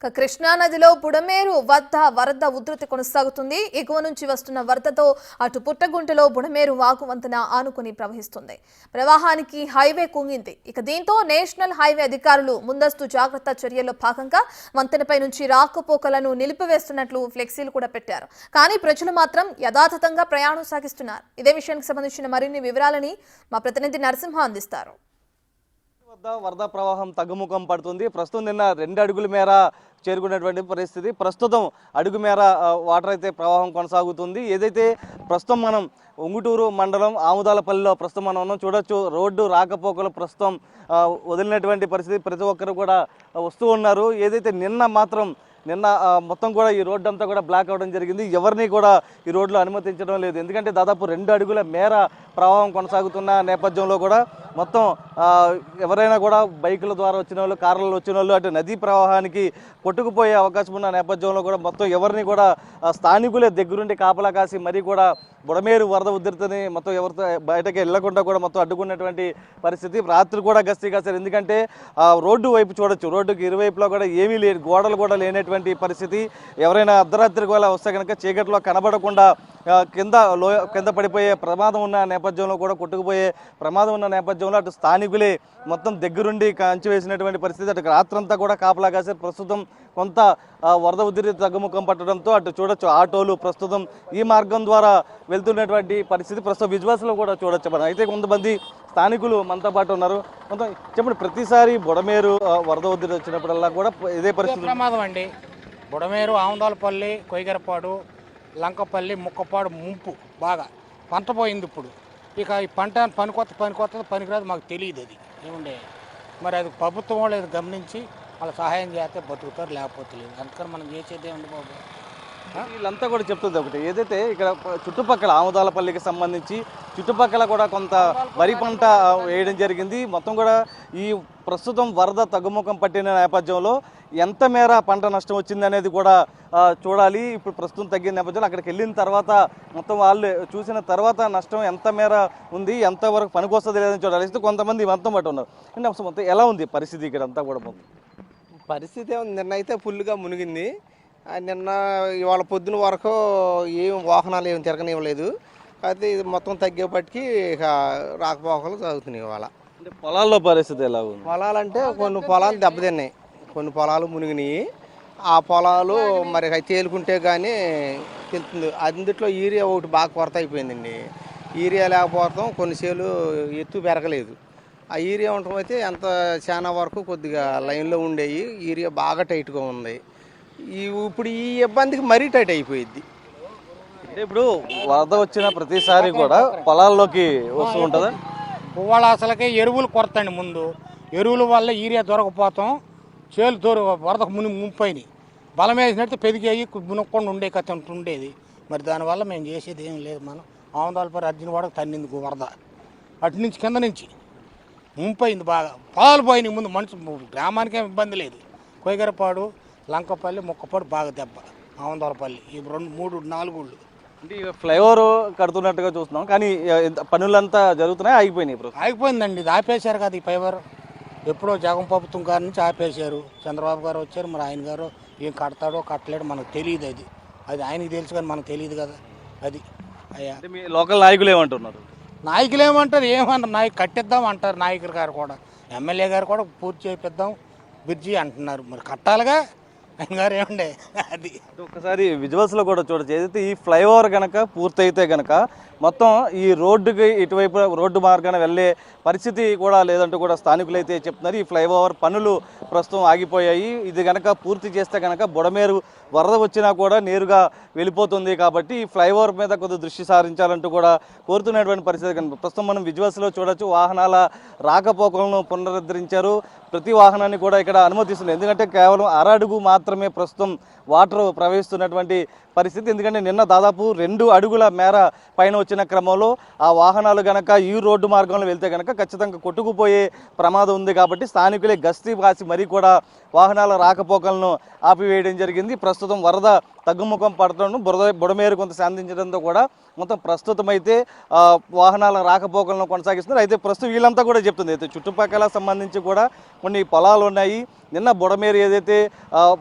కృష్ణా నదిలో బుడమేరు వద్ద వరద ఉధృతి కొనసాగుతుంది. ఎగువ నుంచి వస్తున్న వరదతో అటు పుట్టగుంటలో బుడమేరు వాగు వంతెన ఆనుకుని ప్రవహిస్తుంది. ప్రవాహానికి హైవే కుంగింది. దీంతో నేషనల్ హైవే అధికారులు ముందస్తు జాగ్రత్త చర్యల్లో భాగంగా వంతెనపై నుంచి రాకపోకలను నిలిపివేస్తున్నట్లు ఫ్లెక్సీలు కూడా పెట్టారు. కానీ ప్రజలు మాత్రం యథాతథంగా ప్రయాణం సాగిస్తున్నారు. ఇదే విషయానికి సంబంధించిన మరిన్ని వివరాలని మా ప్రతినిధి నరసింహ అందిస్తారు. వరద ప్రవాహం తగ్గుముఖం పడుతుంది. ప్రస్తుతం నిన్న 2 అడుగుల మేర చేరుకున్నటువంటి పరిస్థితి. ప్రస్తుతం అడుగు మేర వాటర్ అయితే ప్రవాహం కొనసాగుతుంది. ఏదైతే ప్రస్తుతం మనం ఉంగుటూరు మండలం ఆముదాలపల్లిలో ప్రస్తుతం మనం ఉన్నాం. చూడొచ్చు రోడ్డు రాకపోకలు ప్రస్తుతం వదిలినటువంటి పరిస్థితి. ప్రతి ఒక్కరు కూడా వస్తూ ఉన్నారు. ఏదైతే నిన్న మొత్తం కూడా ఈ రోడ్డు అంతా కూడా బ్లాక్ అవ్వడం జరిగింది. ఎవరిని కూడా ఈ రోడ్లో అనుమతించడం లేదు. ఎందుకంటే దాదాపు 2 అడుగుల మేర ప్రవాహం కొనసాగుతున్న నేపథ్యంలో కూడా మొత్తం ఎవరైనా కూడా బైకుల ద్వారా వచ్చిన వాళ్ళు, కార్లలో వచ్చిన వాళ్ళు అటు నదీ ప్రవాహానికి కొట్టుకుపోయే అవకాశం ఉన్న నేపథ్యంలో కూడా మొత్తం ఎవరిని కూడా స్థానికులే దగ్గరుండి కాపలా కాసి మరీ కూడా బుడమేరు వరద ఉధృతిని మొత్తం ఎవరితో బయటకి వెళ్లకుండా కూడా మొత్తం అడ్డుకున్నటువంటి పరిస్థితి. రాత్రి కూడా గస్తీ కాశారు. ఎందుకంటే రోడ్డు వైపు చూడొచ్చు, రోడ్డుకి ఇరువైపులో కూడా ఏమీ లేదు, గోడలు కూడా లేనటువంటి పరిస్థితి. ఎవరైనా అర్ధరాత్రికి వేళ వస్తే కనుక చీకట్లో కనబడకుండా కింద పడిపోయే ప్రమాదం ఉన్న నేపథ్యంలో కూడా కొట్టుకుపోయే ప్రమాదం ఉన్న నేపథ్యంలో అటు స్థానికులే మొత్తం దగ్గరుండి కంచి వేసినటువంటి పరిస్థితి. అటు రాత్రంతా కూడా కాపలా కాశారు. ప్రస్తుతం కొంత వరద ఉధృతి తగ్గుముఖం పట్టడంతో అటు చూడొచ్చు ఆటోలు ప్రస్తుతం ఈ మార్గం ద్వారా వెళ్తున్నటువంటి పరిస్థితి ప్రస్తుతం విజువల్స్లో కూడా చూడొచ్చు మనం. అయితే కొంతమంది స్థానికులు మనతో పాటు ఉన్నారు. మొత్తం చెప్పండి, ప్రతిసారి బుడమేరు వరద ఉధృతి వచ్చినప్పుడల్లా కూడా ఇదే పరిస్థితి ప్రమాదం అండి. బుడమేరు, ఆముదాలపల్లి, కొయ్యగరపాడు, లంకపల్లి, ముక్కపాడు ముంపు బాగా పంట పోయింది. ఇప్పుడు ఇక ఈ పంట పనికొత్తది పనికిరాదు మాకు తెలియదు. అది ఏముండే మరి అది ప్రభుత్వం వాళ్ళు అది గమనించి వాళ్ళ సహాయం చేస్తే బతుకుతారు, లేకపోతే లేదు. అందుకని మనం చేసేది ఏముంది బాబు. వీళ్ళంతా కూడా చెప్తుంది ఒకటి, ఏదైతే ఇక్కడ చుట్టుపక్కల ఆముదాలపల్లికి సంబంధించి చుట్టుపక్కల కూడా కొంత వరి పంట వేయడం జరిగింది. మొత్తం కూడా ఈ ప్రస్తుతం వరద తగ్గుముఖం పట్టిన నేపథ్యంలో ఎంత మేర పంట నష్టం వచ్చింది అనేది కూడా చూడాలి. ఇప్పుడు ప్రస్తుతం తగ్గిన నేపథ్యంలో అక్కడికి వెళ్ళిన తర్వాత మొత్తం వాళ్ళు చూసిన తర్వాత నష్టం ఎంత మేర ఉంది, ఎంతవరకు పనికొస్తుంది లేదని చూడాలి. కొంతమంది మొత్తం పట్టు ఉన్నారు. అంటే అసలు మొత్తం ఎలా ఉంది పరిస్థితి ఇక్కడ అంతా కూడా? పరిస్థితి నిన్న అయితే ఫుల్గా మునిగింది. నిన్న ఇవాళ పొద్దున వరకు ఏం వాహనాలు ఏమి తిరగనివ్వలేదు. అయితే ఇది మొత్తం తగ్గేపటికి ఇక రాకపోకలు సాగుతున్నాయి. ఇవాళ అంటే పొలాల్లో పరిస్థితి ఎలా ఉంది? పొలాలంటే కొన్ని పొలాలు దెబ్బతిన్నాయి, కొన్ని పొలాలు మునిగినాయి. ఆ పొలాలు మరి తేలుకుంటే కానీ తెలుస్తుంది. అందుట్లో యూరియా ఒకటి బాగా కొరత అయిపోయిందండి. యూరియా లేకపోవడం కొన్ని చేలు ఎత్తు పెరగలేదు. ఆ యూరియా ఉండటం అయితే చాలా వరకు కొద్దిగా లైన్లో ఉండేవి. యూరియా బాగా టైట్గా ఉంది. ఇప్పుడు ఈ ఇబ్బందికి మరీ టైట్ అయిపోయింది. అంటే ఇప్పుడు వరద వచ్చిన ప్రతిసారి కూడా పొలాల్లోకి వస్తూ ఉంటుందా? పువ్వాళ్ళ అసలుకే ఎరువులు కొరత అండి. ముందు ఎరువుల వల్ల యూరియా దొరకపోతాం, చేలు వరదకు ముంపైనాయి. బలం వేసినట్టు పెరిగాయి, మునక్కుండా ఉండే కథ ఉండేది. మరి దానివల్ల మేము చేసేది ఏం లేదు. మనం ఆముదాలపల్లి అర్జున వాడకు తన్నింది వరద. అటు నుంచి కింద నుంచి ముంపైంది బాగా. పొలాలు పోయినాయి. ముందు మనుషు గ్రామానికేం ఇబ్బంది లేదు. కొయ్యగరపాడు, లంకపల్లి, ముక్కపాడు బాగా దెబ్బ. ఆముదాలపల్లి ఈ 2, 3, 4 ఊళ్ళు. అంటే ఇక ఫ్లైఓవర్ కడుతున్నట్టుగా చూస్తున్నాం, కానీ పనులంతా ఆగిపోయినాయి. ఆగిపోయిందండి. ఇది ఆపేశారు కదా ఈ ఫైబర్. ఎప్పుడో జగన్ ప్రభుత్వం గారి నుంచి ఆపేశారు. చంద్రబాబు గారు వచ్చారు. మరి ఆయన గారు ఏం కడతాడో కట్టలేడో మనకు తెలియదు. అది ఆయనకి తెలుసు కానీ మనకు తెలియదు కదా. అది అయ్యా మీ లోకల్ నాయకులు ఏమంటున్నారు? నాయకులు ఏమంటారు? ఏమంటారు? కట్టిద్దాం అంటారు. నాయకులు గారు కూడా, ఎమ్మెల్యే గారు కూడా పూర్తి చేపిద్దాం బ్రిడ్జి అంటున్నారు. మరి కట్టాలిగా. ఆయన గారు ఏమండే అది ఒకసారి విజువల్స్లో కూడా చూడొచ్చు. ఏదైతే ఈ ఫ్లైఓవర్ కనుక పూర్తయితే కనుక మొత్తం ఈ రోడ్డుకి ఇటువైపు రోడ్డు మార్గాన వెళ్ళే పరిస్థితి కూడా లేదంటూ కూడా స్థానికులు అయితే చెప్తున్నారు. ఈ ఫ్లైఓవర్ పనులు ప్రస్తుతం ఆగిపోయాయి. ఇది కనుక పూర్తి చేస్తే కనుక బుడమేరు వరద వచ్చినా కూడా నేరుగా వెళ్ళిపోతుంది. కాబట్టి ఈ ఫ్లైఓవర్ మీద కొద్దిగా దృష్టి సారించాలంటూ కూడా కోరుతున్నటువంటి పరిస్థితి కనుక ప్రస్తుతం మనం విజువల్స్లో చూడొచ్చు. వాహనాల రాకపోకలను పునరుద్ధరించారు. ప్రతి వాహనాన్ని కూడా ఇక్కడ అనుమతిస్తున్నారు. ఎందుకంటే కేవలం అడుగు మాత్రమే ప్రస్తుతం వాటర్ ప్రవహిస్తున్నటువంటి పరిస్థితి. ఎందుకంటే నిన్న దాదాపు 2 అడుగుల మేర పైన వచ్చిన క్రమంలో ఆ వాహనాలు కనుక ఈ రోడ్డు మార్గంలో వెళ్తే కనుక ఖచ్చితంగా కొట్టుకుపోయే ప్రమాదం ఉంది. కాబట్టి స్థానికులే గస్తీ కాసి మరీ కూడా వాహనాల రాకపోకలను ఆపివేయడం జరిగింది. ప్రస్తుతం వరద తగ్గుముఖం పడటం బుడమేరు కొంత శాంతించడంతో కూడా మొత్తం ప్రస్తుతం అయితే వాహనాల రాకపోకలను కొనసాగిస్తున్నారు. అయితే ప్రస్తుతం వీళ్ళంతా కూడా చెప్తుంది అయితే చుట్టుపక్కల సంబంధించి కూడా కొన్ని పొలాలు ఉన్నాయి. నిన్న బుడమేరు ఏదైతే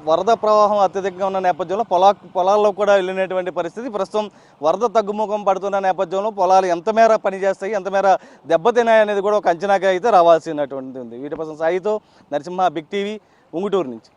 వరద ప్రవాహం అత్యధికంగా ఉన్న నేపథ్యంలో పొలాల్లో కూడా వెళ్ళినటువంటి పరిస్థితి. ప్రస్తుతం వరద తగ్గుముఖం పడుతున్న నేపథ్యంలో పొలాలు ఎంత మేర పనిచేస్తాయి, ఎంత మేర దెబ్బతిన్నాయి అనేది కూడా ఒక అంచనాగా అయితే రావాల్సినటువంటి ఉంది. వీటి కోసం సాయితో నరసింహ, బిగ్ టీవీ, ఉంగుటూరు నుంచి.